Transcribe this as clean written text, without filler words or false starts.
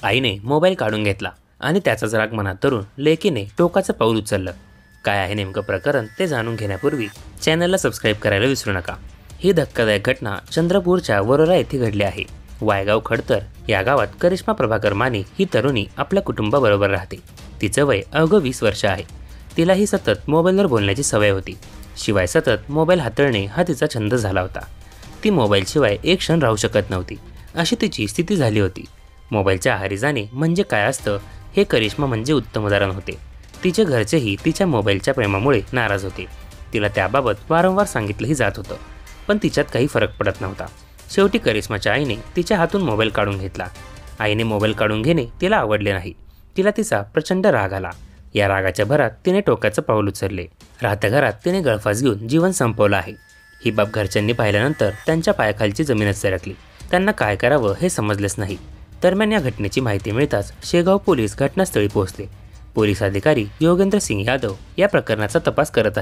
आईने मोबाईल काढून घेतला आणि त्याचाच राग मनात धरून लेकीने टोकाचं पाऊल उचललं. काय आहे नेमकं प्रकरण ते जाणून घेण्यापूर्वी चॅनलला सबस्क्राईब करायला विसरू नका. ही धक्कादायक घटना चंद्रपूरच्या वरोरा येथे घडली आहे. वायगाव खडतर या गावात करिश्मा प्रभाकर माने ही तरुणी आपल्या कुटुंबाबरोबर राहते. तिचं वय अवघं 20 वर्ष आहे. तिलाही सतत मोबाईलवर बोलण्याची सवय होती. शिवाय सतत मोबाईल हाताळणे हा तिचा छंद झाला होता. ती मोबाईलशिवाय एक क्षण राहू शकत नव्हती, अशी तिची स्थिती झाली होती. मोबाईलच्या आहारी जाणे म्हणजे काय असतं हे करिश्मा म्हणजे उत्तम उदाहरण होते. तिचे घरचेही तिच्या मोबाईलच्या प्रेमामुळे नाराज होते. तिला त्याबाबत वारंवार सांगितलंही जात होतं, पण तिच्यात काही फरक पडत नव्हता. शेवटी करिश्माच्या आईने तिच्या हातून मोबाईल काढून घेतला. आईने मोबाईल काढून घेणे तिला आवडले नाही. तिला तिचा प्रचंड राग आला. या रागाच्या भरात तिने टोकाचं पाऊल उचलले. राहत्या घरात तिने गळफास घेऊन जीवन संपवलं आहे. ही बाब घरच्यांनी पाहिल्यानंतर त्यांच्या पायाखालची जमीनच सरकली. त्यांना काय करावं हे समजलेच नाही. दरम्यान या घटनेची माहिती मिळताच शेगाव पोलीस घटनास्थळी पोहोचले. पोलीस अधिकारी योगेंद्र सिंग यादव या प्रकरणाचा तपास करत आहेत.